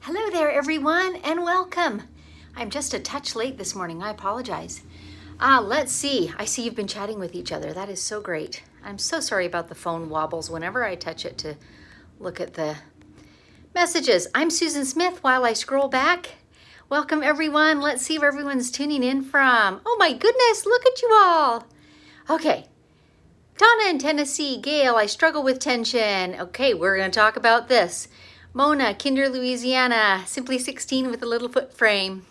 Hello there everyone and welcome. I'm just a touch late this morning, I apologize. Let's see, I see you've been chatting with each other. That is so great. I'm so sorry about the phone wobbles whenever I touch it to look at the messages. I'm Susan Smith while I scroll back. Welcome everyone. Let's see where everyone's tuning in from. Oh my goodness, look at you all. Okay, Donna in Tennessee, Gail, I struggle with tension. Okay, we're gonna talk about this. Mona, Kinder, Louisiana, Simply 16 with a little foot frame.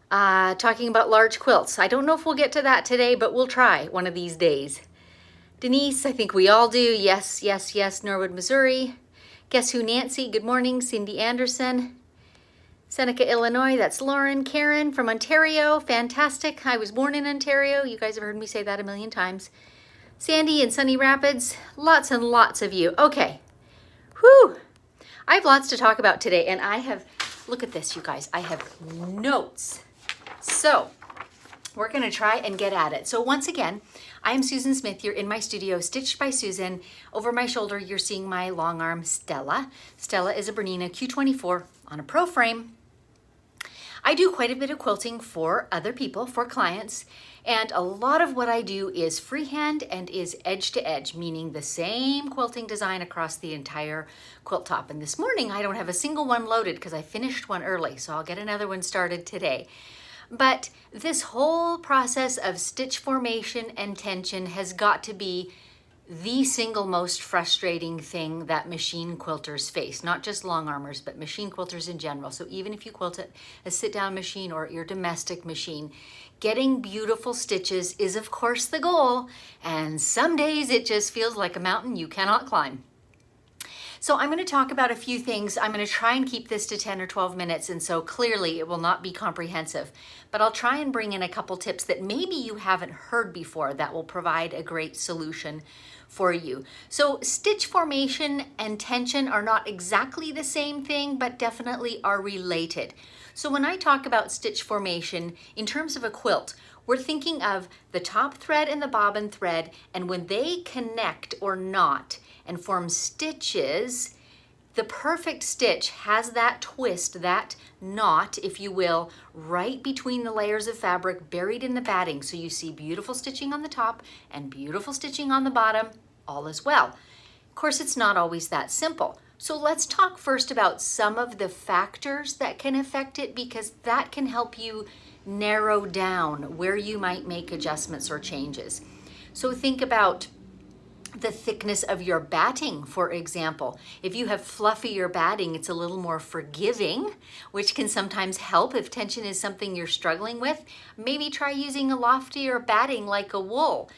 Talking about large quilts. I don't know if we'll get to that today, but we'll try one of these days. Denise, I think we all do. Yes, yes, yes, Norwood, Missouri. Guess who, Nancy? Good morning. Cindy Anderson. Seneca, Illinois. That's Lauren. Karen from Ontario. Fantastic. I was born in Ontario. You guys have heard me say that a million times. Sandy in Sunny Rapids. Lots and lots of you. Okay. Whew. I have lots to talk about today, and I have, look at this, you guys, I have notes. So we're going to try and get at it. So once again, I am Susan Smith. You're in my studio, Stitched by Susan. Over my shoulder, you're seeing my long arm Stella. Stella is a Bernina Q24 on a pro frame. I do quite a bit of quilting for other people, for clients, and a lot of what I do is freehand and is edge to edge, meaning the same quilting design across the entire quilt top. And this morning I don't have a single one loaded because I finished one early, so I'll get another one started today. But this whole process of stitch formation and tension has got to be the single most frustrating thing that machine quilters face, not just long armers, but machine quilters in general. So even if you quilt at a sit-down machine or your domestic machine, getting beautiful stitches is of course the goal, and some days it just feels like a mountain you cannot climb. So I'm going to talk about a few things. I'm going to try and keep this to 10 or 12 minutes, and so clearly it will not be comprehensive, but I'll try and bring in a couple tips that maybe you haven't heard before that will provide a great solution for you. So stitch formation and tension are not exactly the same thing, but definitely are related. So when I talk about stitch formation in terms of a quilt, we're thinking of the top thread and the bobbin thread, and when they connect or knot and form stitches, the perfect stitch has that twist, that knot, if you will, right between the layers of fabric buried in the batting. So you see beautiful stitching on the top and beautiful stitching on the bottom, all as well. Of course, it's not always that simple. So let's talk first about some of the factors that can affect it, because that can help you narrow down where you might make adjustments or changes. So think about the thickness of your batting, for example. If you have fluffier batting, it's a little more forgiving, which can sometimes help if tension is something you're struggling with. Maybe try using a loftier batting like a wool.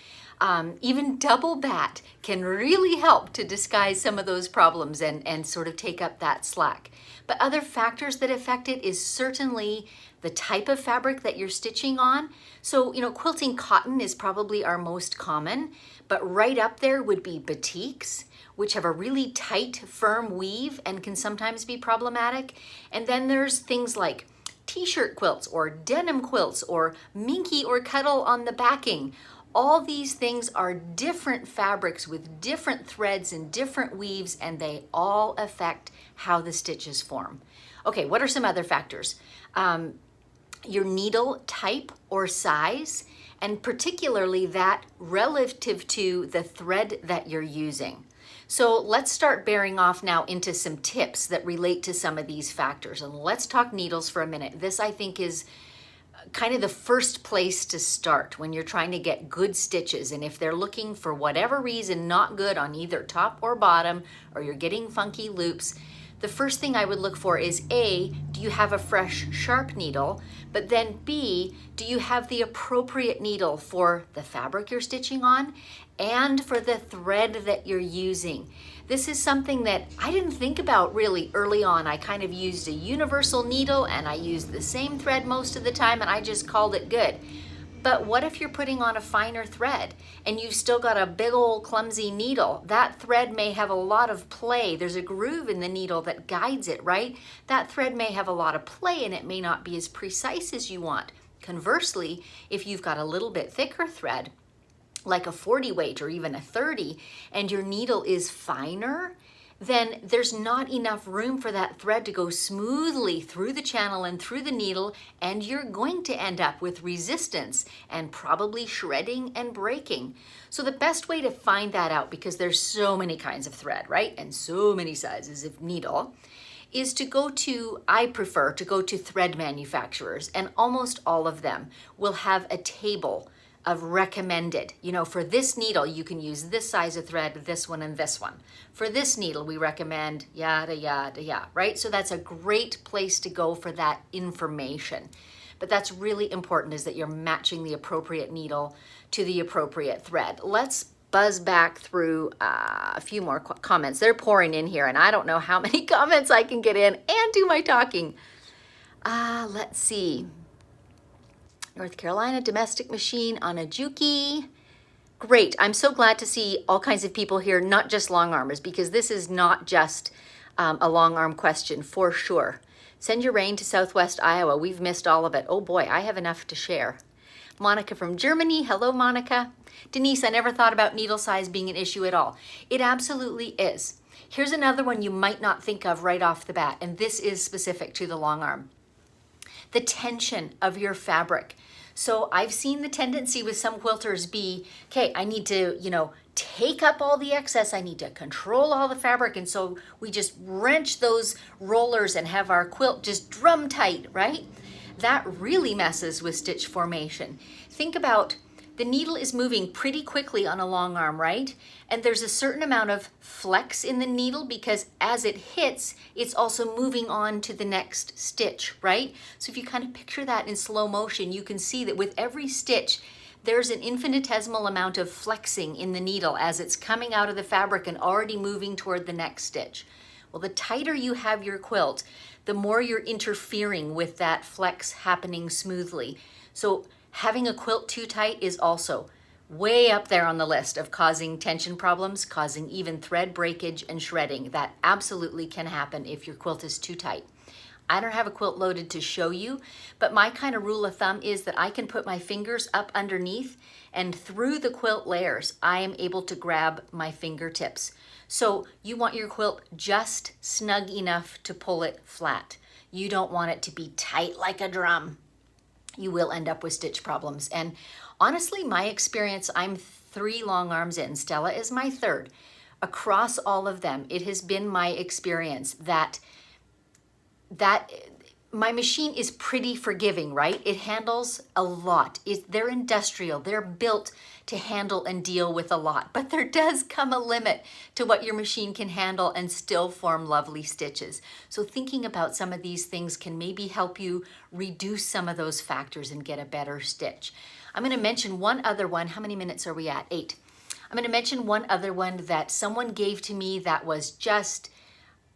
Even double bat can really help to disguise some of those problems and sort of take up that slack. But other factors that affect it is certainly the type of fabric that you're stitching on. So, quilting cotton is probably our most common, but right up there would be batiks, which have a really tight, firm weave and can sometimes be problematic. And then there's things like t-shirt quilts or denim quilts or minky or cuddle on the backing. All these things are different fabrics with different threads and different weaves, and they all affect how the stitches form. Okay, what are some other factors? Your needle type or size, and particularly that relative to the thread that you're using. So let's start bearing off now into some tips that relate to some of these factors. And let's talk needles for a minute. This, I think, is kind of the first place to start when you're trying to get good stitches. And if they're looking for whatever reason not good on either top or bottom, or you're getting funky loops, the first thing I would look for is A, do you have a fresh sharp needle? But then B, do you have the appropriate needle for the fabric you're stitching on and for the thread that you're using? This is something that I didn't think about really early on. I kind of used a universal needle and I used the same thread most of the time and I just called it good. But what if you're putting on a finer thread and you've still got a big old clumsy needle? That thread may have a lot of play. There's a groove in the needle that guides it, right? That thread may have a lot of play and it may not be as precise as you want. Conversely, if you've got a little bit thicker thread, like a 40 weight or even a 30, and your needle is finer, then there's not enough room for that thread to go smoothly through the channel and through the needle, and you're going to end up with resistance and probably shredding and breaking. So the best way to find that out, because there's so many kinds of thread, right? And so many sizes of needle, is to go to, I prefer to go to thread manufacturers, and almost all of them will have a table of recommended. You know, for this needle, you can use this size of thread, this one, and this one. For this needle, we recommend yada, yada, yada, right? So that's a great place to go for that information. But that's really important, is that you're matching the appropriate needle to the appropriate thread. Let's buzz back through a few more comments. They're pouring in here, and I don't know how many comments I can get in and do my talking. Let's see. North Carolina domestic machine on a Juki. Great. I'm so glad to see all kinds of people here, not just long armers, because this is not just a long arm question for sure. Send your rain to Southwest Iowa. We've missed all of it. Oh boy, I have enough to share. Monica from Germany. Hello, Monica. Denise, I never thought about needle size being an issue at all. It absolutely is. Here's another one you might not think of right off the bat, and this is specific to the long arm. The tension of your fabric. So I've seen the tendency with some quilters be, okay, I need to, take up all the excess. I need to control all the fabric. And so we just wrench those rollers and have our quilt just drum tight, right? That really messes with stitch formation. Think about, the needle is moving pretty quickly on a long arm, right? And there's a certain amount of flex in the needle because as it hits, it's also moving on to the next stitch, right? So if you kind of picture that in slow motion, you can see that with every stitch, there's an infinitesimal amount of flexing in the needle as it's coming out of the fabric and already moving toward the next stitch. Well, the tighter you have your quilt, the more you're interfering with that flex happening smoothly. So having a quilt too tight is also way up there on the list of causing tension problems, causing even thread breakage and shredding. That absolutely can happen if your quilt is too tight. I don't have a quilt loaded to show you, but my kind of rule of thumb is that I can put my fingers up underneath, and through the quilt layers, I am able to grab my fingertips. So you want your quilt just snug enough to pull it flat. You don't want it to be tight like a drum. You will end up with stitch problems. And honestly, my experience, I'm 3 long arms in. Stella is my 3rd. Across all of them, it has been my experience that my machine is pretty forgiving, right? It handles a lot. They're industrial. They're built to handle and deal with a lot. But there does come a limit to what your machine can handle and still form lovely stitches. So thinking about some of these things can maybe help you reduce some of those factors and get a better stitch. I'm going to mention one other one. How many minutes are we at? 8. I'm going to mention one other one that someone gave to me that was just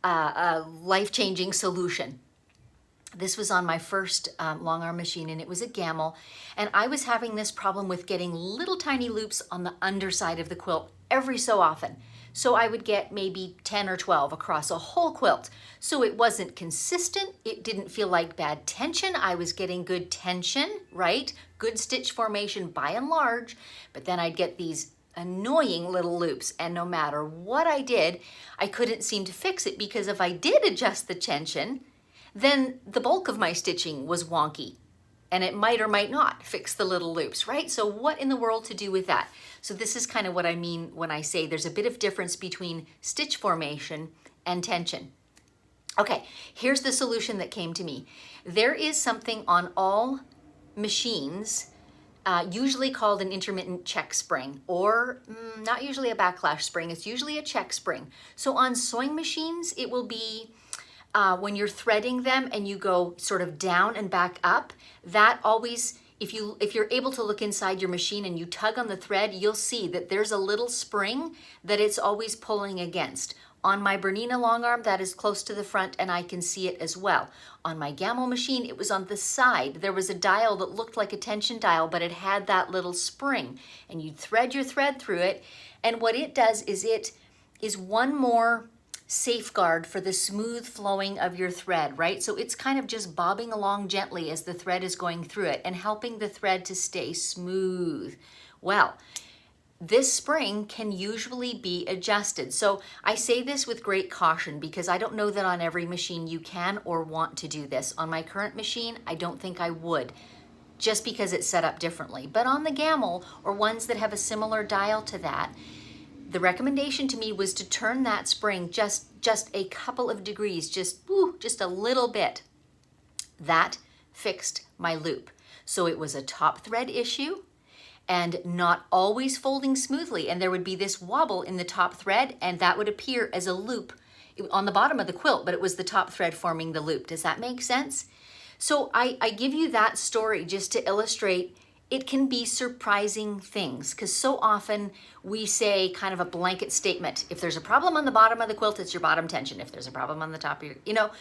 a life-changing solution. This was on my first long arm machine, and it was a Gamel, and I was having this problem with getting little tiny loops on the underside of the quilt every so often. So I would get maybe 10 or 12 across a whole quilt. So it wasn't consistent. It didn't feel like bad tension. I was getting good tension, right? Good stitch formation by and large, but then I'd get these annoying little loops, and no matter what I did, I couldn't seem to fix it, because if I did adjust the tension, then the bulk of my stitching was wonky, and it might or might not fix the little loops, right? So what in the world to do with that? So this is kind of what I mean when I say there's a bit of difference between stitch formation and tension. Okay, here's the solution that came to me. There is something on all machines usually called an intermittent check spring, or not usually a backlash spring, it's usually a check spring. So on sewing machines, it will be when you're threading them and you go sort of down and back up, that always, if you're able to look inside your machine and you tug on the thread, you'll see that there's a little spring that it's always pulling against. On my Bernina long arm, that is close to the front, and I can see it as well. On my Gamel machine, it was on the side. There was a dial that looked like a tension dial, but it had that little spring, and you thread your thread through it, and what it does is it is one more safeguard for the smooth flowing of your thread, right? So it's kind of just bobbing along gently as the thread is going through it and helping the thread to stay smooth. Well, this spring can usually be adjusted. So I say this with great caution because I don't know that on every machine you can or want to do this. On my current machine, I don't think I would, just because it's set up differently. But on the Gamel or ones that have a similar dial to that, the recommendation to me was to turn that spring just a couple of degrees, just a little bit. That fixed my loop. So it was a top thread issue and not always folding smoothly. And there would be this wobble in the top thread, and that would appear as a loop on the bottom of the quilt, but it was the top thread forming the loop. Does that make sense? So I give you that story just to illustrate it can be surprising things, because so often we say kind of a blanket statement. If there's a problem on the bottom of the quilt, it's your bottom tension. If there's a problem on the top of your,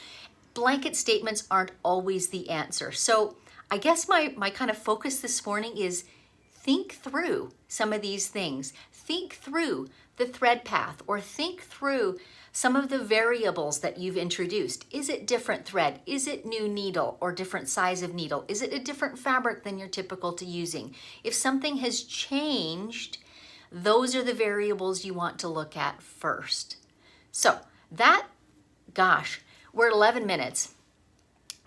blanket statements aren't always the answer. So I guess my kind of focus this morning is think through some of these things. Think through the thread path, or think through some of the variables that you've introduced. Is it different thread? Is it new needle or different size of needle? Is it a different fabric than you're typical to using? If something has changed, those are the variables you want to look at first. So we're at 11 minutes.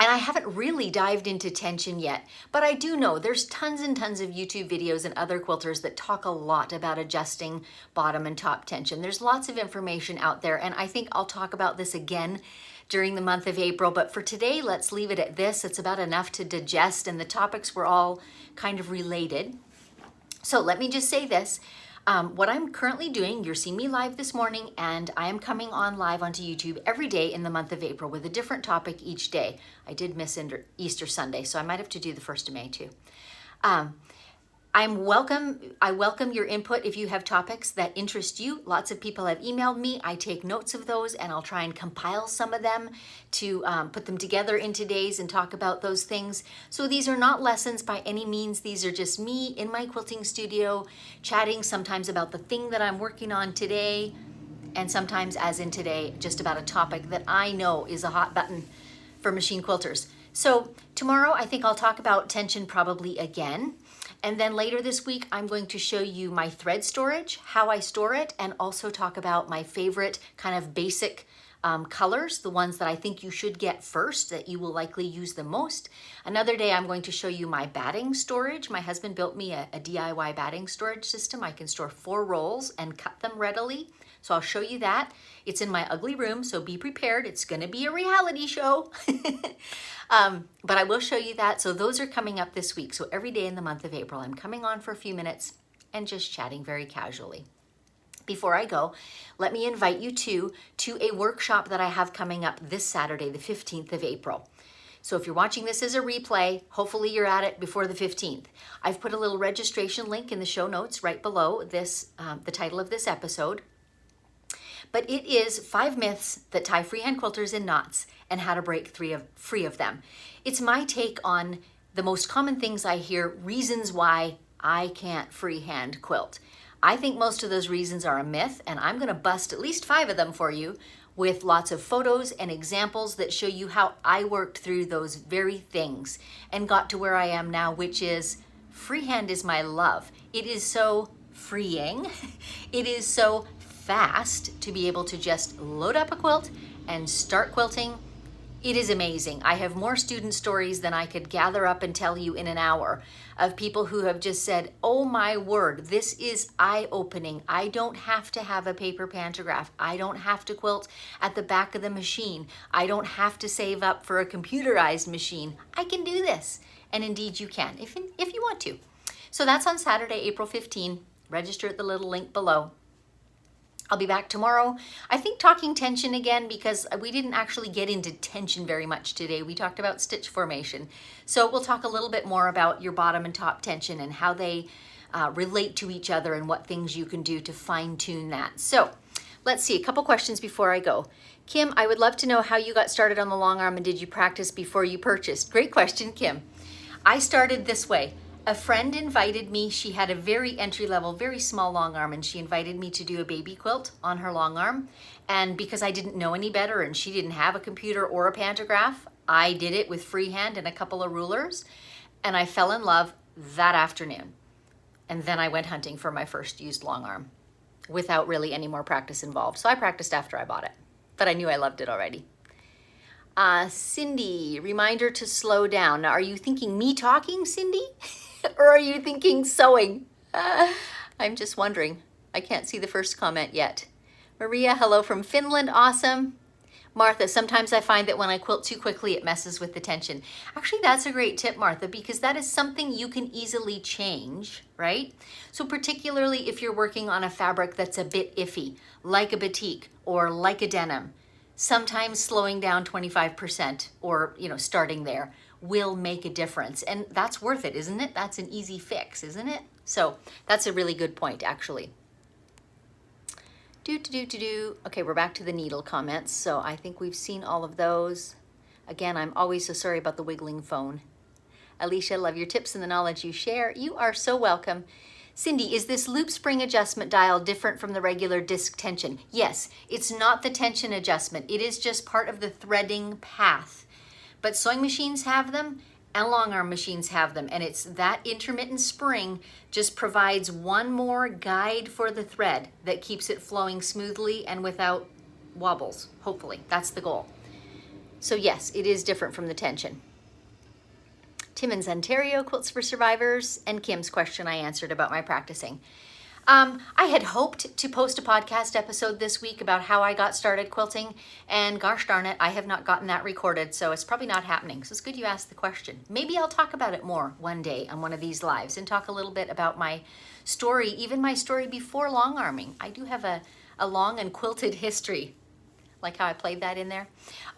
And I haven't really dived into tension yet, but I do know there's tons and tons of YouTube videos and other quilters that talk a lot about adjusting bottom and top tension. There's lots of information out there, and I think I'll talk about this again during the month of April, but for today, let's leave it at this. It's about enough to digest, and the topics were all kind of related. So let me just say this. What I'm currently doing, you're seeing me live this morning, and I am coming on live onto YouTube every day in the month of April with a different topic each day. I did miss Easter Sunday, so I might have to do the 1st of May too. I welcome your input if you have topics that interest you. Lots of people have emailed me. I take notes of those, and I'll try and compile some of them to put them together in today's and talk about those things. So these are not lessons by any means. These are just me in my quilting studio chatting sometimes about the thing that I'm working on today, and sometimes, as in today, just about a topic that I know is a hot button for machine quilters. So tomorrow I think I'll talk about tension probably again. And then later this week, I'm going to show you my thread storage, how I store it, and also talk about my favorite kind of basic colors, the ones that I think you should get first, that you will likely use the most. Another day, I'm going to show you my batting storage. My husband built me a DIY batting storage system. I can store 4 rolls and cut them readily. So I'll show you that. It's in my ugly room, so be prepared. It's going to be a reality show. But I will show you that. So those are coming up this week. So every day in the month of April, I'm coming on for a few minutes and just chatting very casually. Before I go, let me invite you to a workshop that I have coming up this Saturday, the 15th of April. So if you're watching this as a replay, hopefully you're at it before the 15th. I've put a little registration link in the show notes right below this, the title of this episode. But it is 5 myths that tie freehand quilters in knots and how to break free of them. It's my take on the most common things I hear, reasons why I can't freehand quilt. I think most of those reasons are a myth, and I'm going to bust at least 5 of them for you with lots of photos and examples that show you how I worked through those very things and got to where I am now, which is freehand is my love. It is so freeing. It is so fast to be able to just load up a quilt and start quilting. It is amazing. I have more student stories than I could gather up and tell you in an hour of people who have just said, oh my word, this is eye-opening. I don't have to have a paper pantograph. I don't have to quilt at the back of the machine. I don't have to save up for a computerized machine. I can do this. And indeed you can, if you want to. So that's on Saturday, April 15. Register at the little link below. I'll be back tomorrow, I think talking tension again, because we didn't actually get into tension very much today. We talked about stitch formation. So we'll talk a little bit more about your bottom and top tension and how they relate to each other and what things you can do to fine tune that. So let's see, a couple questions before I go. Kim, I would love to know how you got started on the long arm and did you practice before you purchased? Great question, Kim. I started this way. A friend invited me, she had a very entry-level, very small long arm, and she invited me to do a baby quilt on her long arm. And because I didn't know any better and she didn't have a computer or a pantograph, I did it with freehand and a couple of rulers, and I fell in love that afternoon. And then I went hunting for my first used long arm without really any more practice involved. So I practiced after I bought it, but I knew I loved it already. Cindy, reminder to slow down. Now, are you thinking me talking, Cindy? Or are you thinking sewing? I'm just wondering. I can't see the first comment yet. Maria, hello from Finland, awesome. Martha, sometimes I find that when I quilt too quickly, it messes with the tension. Actually, that's a great tip, Martha, because that is something you can easily change, right? So particularly if you're working on a fabric that's a bit iffy, like a batik or like a denim, sometimes slowing down 25% or, starting there will make a difference. And that's worth it, isn't it? That's an easy fix, isn't it? So that's a really good point, actually. Okay, we're back to the needle comments. So I think we've seen all of those. Again, I'm always so sorry about the wiggling phone. Alicia, love your tips and the knowledge you share. You are so welcome. Cindy, is this loop spring adjustment dial different from the regular disc tension? Yes, it's not the tension adjustment. It is just part of the threading path. But sewing machines have them and long arm machines have them. And it's that intermittent spring just provides one more guide for the thread that keeps it flowing smoothly and without wobbles, hopefully. That's the goal. So yes, it is different from the tension. Timmins, Ontario, Quilts for Survivors, and Kim's question I answered about my practicing. I had hoped to post a podcast episode this week about how I got started quilting, and gosh darn it, I have not gotten that recorded, so it's probably not happening. So it's good you asked the question. Maybe I'll talk about it more one day on one of these lives and talk a little bit about my story, even my story before long arming. I do have a long and quilted history. Like how I played that in there.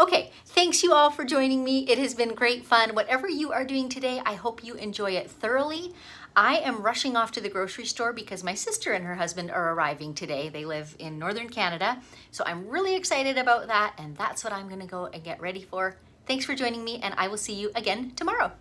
Okay, thanks you all for joining me. It has been great fun. Whatever you are doing today, I hope you enjoy it thoroughly. I am rushing off to the grocery store because my sister and her husband are arriving today. They live in northern Canada. So I'm really excited about that, and that's what I'm gonna go and get ready for. Thanks for joining me, and I will see you again tomorrow.